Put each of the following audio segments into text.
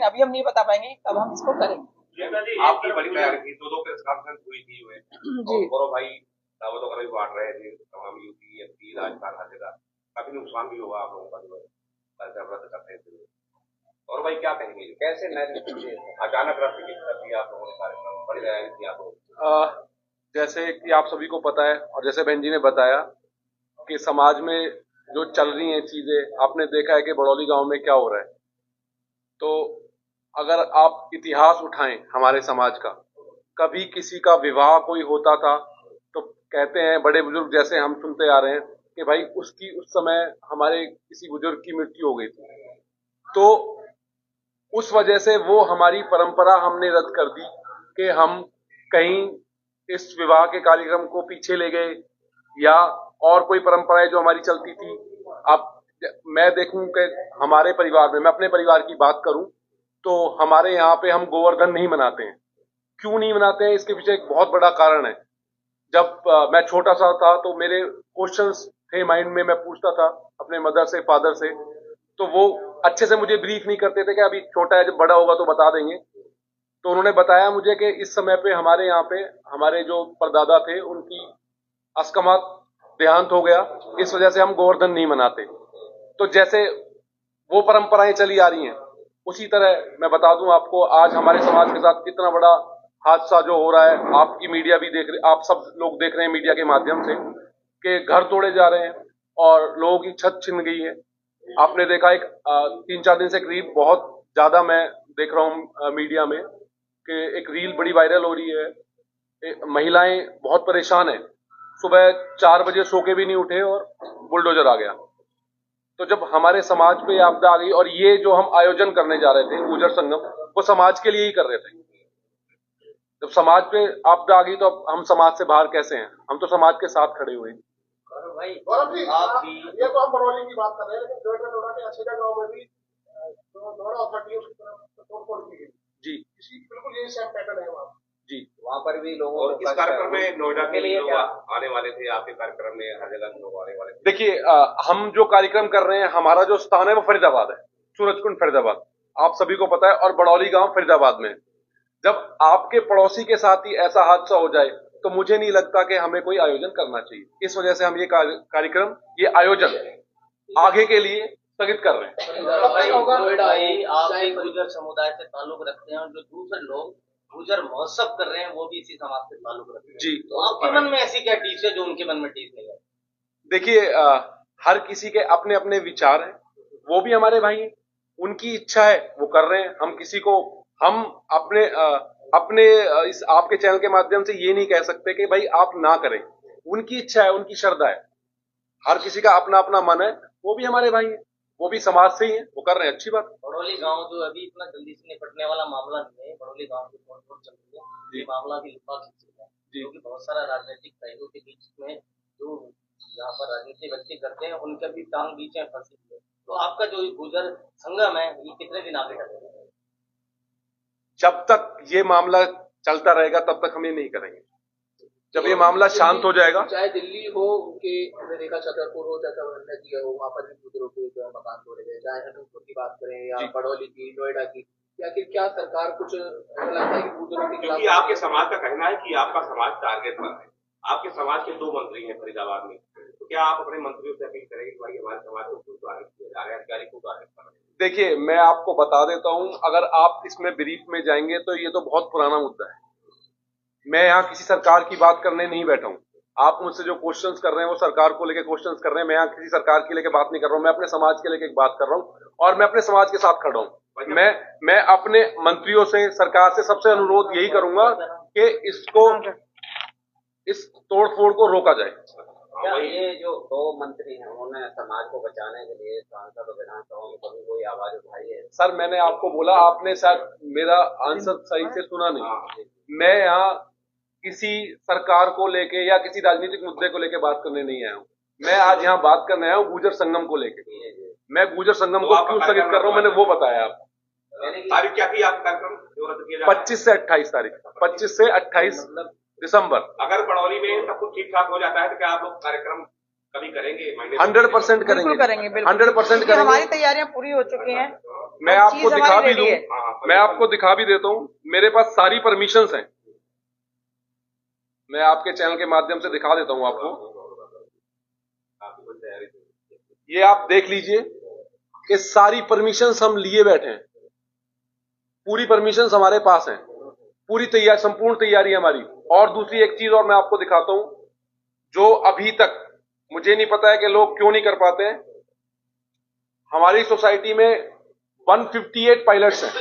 अभी हम नहीं बता पाएंगे, कब हम इसको करेंगे। आपकी बड़ी तैयारी थी, दो प्रेस कॉन्फ्रेंस हुई थी और गौरव भाई दावतों का भी बांट रहे थे, तमाम यूपी एमपी राजस्थान हर जगह काफी नुकसान भी हुआ आप लोगों का जो है रद्द करते थे। और भाई क्या कहेंगे, कैसे अचानक रद्द कर दिया आप लोगों ने कार्यक्रम, बड़ी तैयारी थी आप लोगों? जैसे कि आप सभी को पता है और जैसे बहन जी ने बताया कि समाज में जो चल रही हैं चीजें, आपने देखा है कि बड़ौली गांव में क्या हो रहा है। तो अगर आप इतिहास उठाएं हमारे समाज का, कभी किसी का विवाह कोई होता था तो कहते हैं बड़े बुजुर्ग, जैसे हम सुनते आ रहे हैं कि भाई उसकी उस समय हमारे किसी बुजुर्ग की मृत्यु हो गई थी, तो उस वजह से वो हमारी परंपरा हमने रद्द कर दी कि हम कहीं इस विवाह के कार्यक्रम को पीछे ले गए या और कोई परंपराएं जो हमारी चलती थी। अब मैं देखूं कि हमारे परिवार में, मैं अपने परिवार की बात करूं तो हमारे यहाँ पे हम गोवर्धन नहीं मनाते हैं। क्यों नहीं मनाते हैं, इसके पीछे एक बहुत बड़ा कारण है। जब मैं छोटा सा था तो मेरे क्वेश्चंस थे माइंड में, मैं पूछता था अपने मदर से, फादर से, तो वो अच्छे से मुझे ब्रीफ नहीं करते थे कि अभी छोटा है, जब बड़ा होगा तो बता देंगे। तो उन्होंने बताया मुझे कि इस समय पे हमारे यहाँ पे हमारे जो परदादा थे उनकी अस्कमात देहांत हो गया, इस वजह से हम गोवर्धन नहीं मनाते। तो जैसे वो परंपराएं चली आ रही हैं, उसी तरह मैं बता दूं आपको, आज हमारे समाज के साथ कितना बड़ा हादसा जो हो रहा है, आपकी मीडिया भी देख रहे, आप सब लोग देख रहे हैं मीडिया के माध्यम से कि घर तोड़े जा रहे हैं और लोगों की छत छिन गई है। आपने देखा एक 3-4 दिन से करीब बहुत ज्यादा मैं देख रहा हूं मीडिया में कि एक रील बड़ी वायरल हो रही है, महिलाएं बहुत परेशान है, सुबह 4 बजे सो के भी नहीं उठे और बुलडोजर आ गया। तो जब हमारे समाज पे आपदा आ गई, और ये जो हम आयोजन करने जा रहे थे गुर्जर संगम, वो समाज के लिए ही कर रहे थे। जब समाज पे आपदा आ गई तो अब हम समाज से बाहर कैसे हैं, हम तो समाज के साथ खड़े हुए हैं। भाई आप भी, ये तो हम बड़ौली की बात कर रहे हैं, लेकिन नोएडा के अछेजा गांव में भी नोएडा अथॉरिटी उसकी तरफ तोड़फोड़ की गई जी, इसी बिल्कुल यही सेम पैटर्न है वहाँ जी। वहाँ पर भी लोगों और इस कार्यक्रम में नोएडा के लिए लोग आने वाले थे, आपके कार्यक्रम में हर जगह लोग आने वाले थे। देखिए हम जो कार्यक्रम कर रहे हैं, हमारा जो स्थान है वो फरीदाबाद है, सूरजकुंड फरीदाबाद, आप सभी को पता है, और बड़ौली गांव फरीदाबाद में। जब आपके पड़ोसी के साथ ही ऐसा हादसा हो जाए तो मुझे नहीं लगता कि हमें कोई आयोजन करना चाहिए। इस वजह से हम ये कार्यक्रम, ये आयोजन आगे के लिए स्थगित कर रहे हैं। आप एक गुर्जर समुदाय से ताल्लुक रखते हैं और जो दूसरे लोग गुर्जर महोत्सव कर रहे हैं वो भी इसी समाज से ताल्लुक रखते हैं जी, तो आपके मन में ऐसी क्या टीस है जो उनके मन में टीस नहीं है? देखिए हर किसी के अपने अपने विचार हैं, वो भी हमारे भाई हैं, उनकी इच्छा है वो कर रहे हैं। हम किसी को, हम अपने इस आपके चैनल के माध्यम से ये नहीं कह सकते कि भाई आप ना करें, उनकी इच्छा है, उनकी श्रद्धा है, हर किसी का अपना अपना मन है, वो भी हमारे भाई हैं, वो भी समाज से ही है, वो कर रहे हैं, अच्छी बात। बड़ौली गांव जो अभी इतना जल्दी से निपटने वाला मामला नहीं है, बड़ौली गांव की तोड़फोड़ चल रही है, ये मामला भी लंबा खींच रहा है क्योंकि बहुत सारा राजनीतिक पहलू के बीच में जो यहाँ पर राजनीतिक व्यक्ति करते हैं उनके भी टांग बीच में फंसी हुई है। तो आपका जो गुर्जर संगम है ये कितने दिन आगे बढ़ेगा? जब तक ये मामला चलता रहेगा तब तक हम ये नहीं करेंगे। जब ये मामला शांत हो जाएगा, चाहे दिल्ली हो, उनके रेखा छतरपुर हो, चाहे हो, वहाँ पर भी बुजुर्गों के जो मकान तोड़े गए, चाहे अनूपपुर की बात करें या बड़ौली की, नोएडा की, या कि क्या सरकार कुछ लगता है कि बुजुर्गों के खिलाफ? आपके समाज का कहना है कि आपका समाज टारगेट पर है, आपके समाज के 2 मंत्री हैं फरीदाबाद में, तो क्या आप अपने मंत्रियों से अपील करेंगे कि भाई हमारे समाज को क्यों टारगेट किया जा रहा है, अधिकारी को टारगेट कर रहे हैं? देखिए मैं आपको बता देता हूं, अगर आप इसमें ब्रीफ में जाएंगे तो ये तो बहुत पुराना मुद्दा है। मैं यहाँ किसी सरकार की बात करने नहीं बैठा हूँ। आप मुझसे जो क्वेश्चंस कर रहे हैं वो सरकार को लेके क्वेश्चंस कर रहे हैं, मैं यहाँ किसी सरकार के लेके बात नहीं कर रहा हूँ, मैं अपने समाज के लेके बात कर रहा हूँ और मैं अपने समाज के साथ खड़ा हूँ। मैं अपने मंत्रियों से, सरकार से सबसे अनुरोध यही करूंगा कि इस तोड़फोड़ को रोका जाए। क्या ये जो 2 मंत्री हैं उन्होंने समाज को बचाने के लिए सांसद और विधानसभा में कभी कोई आवाज उठाई है? सर मैंने आपको बोला, आपने शायद मेरा आंसर सही से सुना नहीं। मैं यहाँ किसी सरकार को लेके या किसी राजनीतिक मुद्दे को लेके बात करने नहीं आया हूँ। मैं आज यहाँ बात करने आया हूँ गुर्जर संगम को लेके। मैं गुर्जर संगम को क्यों स्थगित कर रहा हूँ मैंने वो बताया आपको। तारीख क्या थी आपका कार्यक्रम? 25 से 28 तारीख, 25 से 28 दिसंबर। अगर बड़ौली में सब कुछ ठीक ठाक हो जाता है तो क्या आप लोग कार्यक्रम कभी करेंगे? 100% करेंगे, 100% करेंगे। हमारी तैयारियां पूरी हो चुकी हैं मैं आपको दिखा भी दूं, मैं आपको दिखा भी देता हूं, मेरे पास सारी परमिशंस हैं, मैं आपके चैनल के माध्यम से दिखा देता हूं आपको। ये आप देख लीजिए कि सारी परमिशंस हम लिए बैठे हैं, पूरी परमिशंस हमारे पास हैं, पूरी तैयारी, संपूर्ण तैयारी हमारी। और दूसरी एक चीज और मैं आपको दिखाता हूं, जो अभी तक मुझे नहीं पता है कि लोग क्यों नहीं कर पाते हैं। हमारी सोसाइटी में 158 पायलट्स हैं,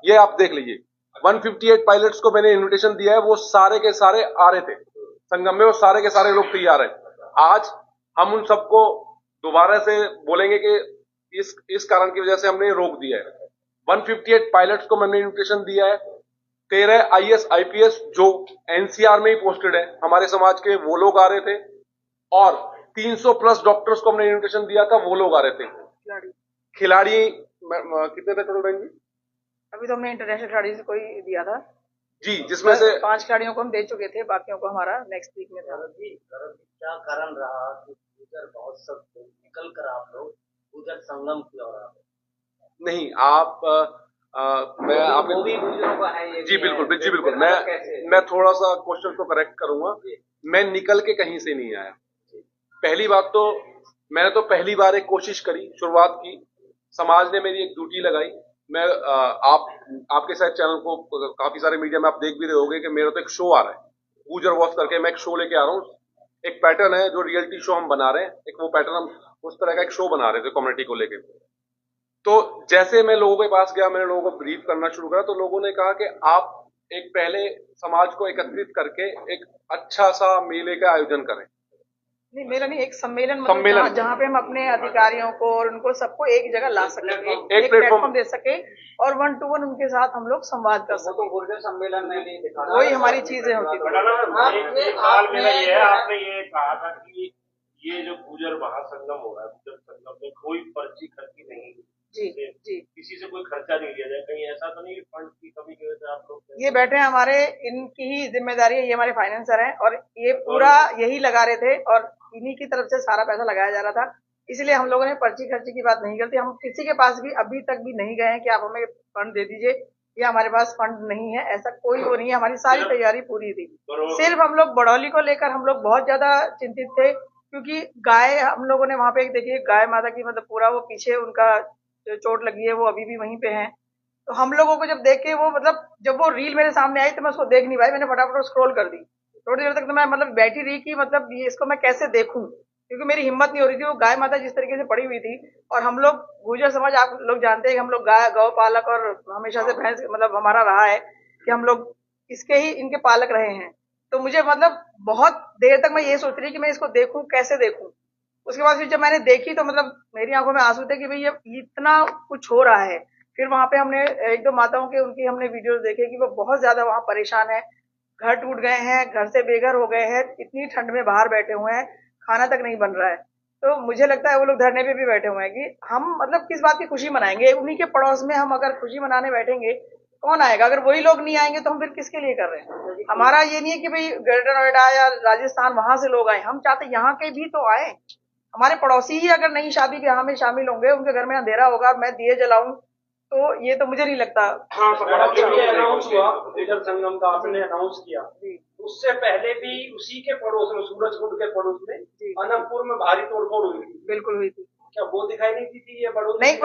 ये आप देख लीजिए। 158 पायलट्स को मैंने इन्विटेशन दिया है, वो सारे के सारे आ रहे थे संगम में, वो सारे के सारे लोग तैयार हैं। आज हम उन सबको दोबारा से बोलेंगे कि इस कारण की वजह से हमने रोक दिया है। 158 पायलट्स को मैंने इन्विटेशन दिया है। 13 IAS IPS जो NCR में ही पोस्टेड है हमारे समाज के, वो लोग आ रहे थे। और 300 प्लस डॉक्टर्स को हमने इन्विटेशन दिया था, वो लोग आ रहे थे। खिलाड़ी कितने थे टोटल बहन जी? अभी तो हमने इंटरनेशनल खिलाड़ी से कोई दिया था जी, जिसमें से 5 खिलाड़ियों को हम दे चुके थे, बाकियों को हमारा नेक्स्ट वीक में था। क्या कारण रहा कि गुजर महोत्सव निकल कर आप लोग गुजर संगम की ओर आ गए? नहीं, आप मैं आपके गुजरों का है ये जी बिल्कुल जी बिल्कुल, मैं थोड़ा सा क्वेश्चन को करेक्ट करूंगा। मैं निकल के कहीं से नहीं आया। पहली बात तो मैंने तो पहली बार एक कोशिश करी, शुरुआत की, समाज ने मेरी एक ड्यूटी लगाई। मैं आपके साथ चैनल को काफी सारे मीडिया में आप देख भी रहे होंगे कि मेरा तो एक शो आ रहा है गुजर वॉच करके, मैं एक शो लेके आ रहा हूँ। एक पैटर्न है जो रियलिटी शो हम बना रहे हैं, एक वो पैटर्न हम उस तरह का एक शो बना रहे थे कम्युनिटी को लेके। तो जैसे मैं लोगों के पास गया, मैंने लोगों को ब्रीफ करना शुरू करा, तो लोगों ने कहा कि आप एक पहले समाज को एकत्रित करके एक अच्छा सा मेले का आयोजन करें। नहीं, मेरा नहीं, एक सम्मेलन, मतलब जहाँ पे हम अपने अधिकारियों को और उनको सबको एक जगह ला सके, एक प्लेटफॉर्म दे सके और 1 to 1 उनके साथ हम लोग संवाद कर सके। गुर्जर सम्मेलन में नहीं दिखा, वही हमारी चीजें होती थी। आपने ये कहा था कि ये जो गुजर महासंगम हो रहा है, गुजर संगम में कोई पर्ची खर्ची नहीं, जी जी, किसी से कोई खर्चा नहीं लिया जाए, कहीं ऐसा तो नहीं फंड की कमी की वजह से आप लोग ये बैठे हैं, हमारे इनकी ही जिम्मेदारी है, ये हमारे फाइनेंसर हैं और ये पूरा यही लगा रहे थे और इन्हीं की तरफ से सारा पैसा लगाया जा रहा था। इसलिए हम लोगों ने पर्ची खर्ची की बात नहीं करती। हम किसी के पास भी अभी तक भी नहीं गए हैं कि आप हमें फंड दे दीजिए या हमारे पास फंड नहीं है, ऐसा कोई वो नहीं है। हमारी सारी तैयारी पूरी थी। सिर्फ हम लोग बड़ौली को लेकर हम लोग बहुत ज्यादा चिंतित थे, क्योंकि गाय हम लोगों ने वहां पे देखिए, गाय माता की मतलब पूरा वो पीछे उनका जो चोट लगी है वो अभी भी वहीं पे है। तो हम लोगों को जब देखे वो, मतलब जब वो रील मेरे सामने आई तो मैं उसको देख नहीं पाई, मैंने फटाफट स्क्रॉल कर दी। थोड़ी देर तक तो मैं मतलब बैठी रही कि मतलब ये इसको मैं कैसे देखूं, क्योंकि मेरी हिम्मत नहीं हो रही थी। वो गाय माता जिस तरीके से पड़ी हुई थी, और हम लोग गुर्जर समाज, आप लोग जानते हैं कि हम लोग गौ पालक और हमेशा से भैंस मतलब हमारा रहा है कि हम लोग इसके ही इनके पालक रहे हैं। तो मुझे मतलब बहुत देर तक मैं ये सोच रही कि मैं इसको देखूं, कैसे देखूं। उसके बाद फिर जब मैंने देखी तो मतलब मेरी आंखों में आंसू थे कि भाई ये इतना कुछ हो रहा है। फिर वहां पे हमने 1-2 माताओं के उनकी हमने वीडियोस देखे कि वो बहुत ज्यादा वहां परेशान है, घर टूट गए हैं, घर से बेघर हो गए हैं, इतनी ठंड में बाहर बैठे हुए हैं, खाना तक नहीं बन रहा है। तो मुझे लगता है वो लोग धरने पे भी बैठे हुए हैं कि हम मतलब किस बात की खुशी मनाएंगे। उन्हीं के पड़ोस में हम अगर खुशी मनाने बैठेंगे कौन आएगा? अगर वही लोग नहीं आएंगे तो हम फिर किसके लिए कर रहे हैं? हमारा ये नहीं है कि भाई ग्रेटर नोएडा या राजस्थान वहां से लोग आए, हम चाहते यहाँ के भी तो आए। हमारे पड़ोसी ही अगर नहीं शादी ब्याह में शामिल होंगे, उनके घर में अंधेरा होगा, मैं दिए जलाऊं, तो ये तो मुझे नहीं लगता। हाँ, तो बड़ा अनाउंस हुआ गुजर संगम का, आपने अनाउंस किया, उससे पहले भी उसी के पड़ोस में, सूरजकुंड के पड़ोस में अनंतपुर में भारी तोड़फोड़ हुई थी। बिल्कुल हुई थी। क्या वो दिखाई नहीं थी? ये बड़ों नहीं,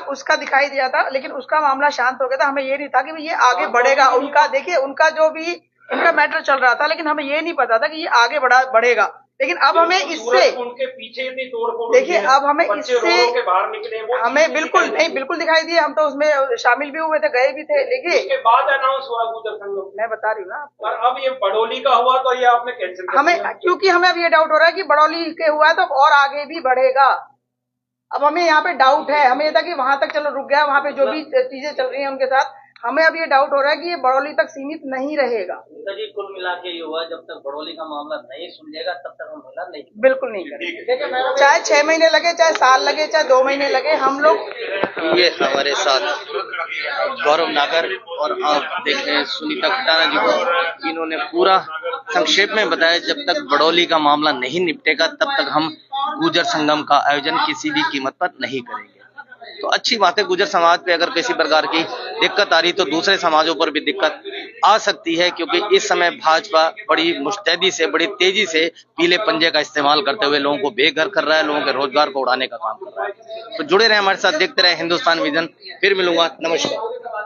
उसका दिखाई दिया था, लेकिन उसका मामला शांत हो गया था। हमें ये नहीं था कि ये आगे बढ़ेगा। उनका देखिए, उनका जो भी उनका मैटर चल रहा था, लेकिन हमें ये नहीं पता था कि ये आगे बढ़ेगा। लेकिन अब हमें इससे उनके पीछे भी तोड़फोड़, देखिए अब हमें इससे बाहर निकले, हमें बिल्कुल दिखाई दिए। हम तो उसमें शामिल भी हुए थे, गए भी थे। देखिए उसके बाद अनाउंस हुआ गुजर संगम, मैं बता रही हूँ ना। और अब ये बड़ौली का हुआ तो ये आपने कैंसिल कर दिया। क्योंकि हमें अब ये डाउट हो रहा है कि बड़ौली के हुआ है तो और आगे भी बढ़ेगा। अब हमें यहाँ पे डाउट है। हमें ये था कि वहां तक चलो रुक गया, वहां पे जो भी चीजें चल रही है उनके साथ। हमें अब ये डाउट हो रहा है कि ये बड़ौली तक सीमित नहीं रहेगा। जी, कुल मिला के ये हुआ, जब तक बड़ौली का मामला नहीं सुलझेगा तब तक हम मिला नहीं, बिल्कुल नहीं करेंगे। चाहे 6 महीने लगे, चाहे साल लगे, चाहे 2 महीने लगे, हम लोग। ये हमारे साथ गौरव नागर और आप देख रहे हैं सुनीता खटाना जी को, इन्होंने पूरा संक्षेप में बताया जब तक बड़ौली का मामला नहीं निपटेगा तब तक हम गुजर संगम का आयोजन किसी भी कीमत पर नहीं करेंगे। तो अच्छी बात है। गुर्जर समाज पे अगर किसी प्रकार की दिक्कत आ रही तो दूसरे समाजों पर भी दिक्कत आ सकती है, क्योंकि इस समय भाजपा बड़ी मुस्तैदी से, बड़ी तेजी से पीले पंजे का इस्तेमाल करते हुए लोगों को बेघर कर रहा है, लोगों के रोजगार को उड़ाने का काम कर रहा है। तो जुड़े रहे हमारे साथ, देखते रहे हिंदुस्तान विजन। फिर मिलूंगा, नमस्कार।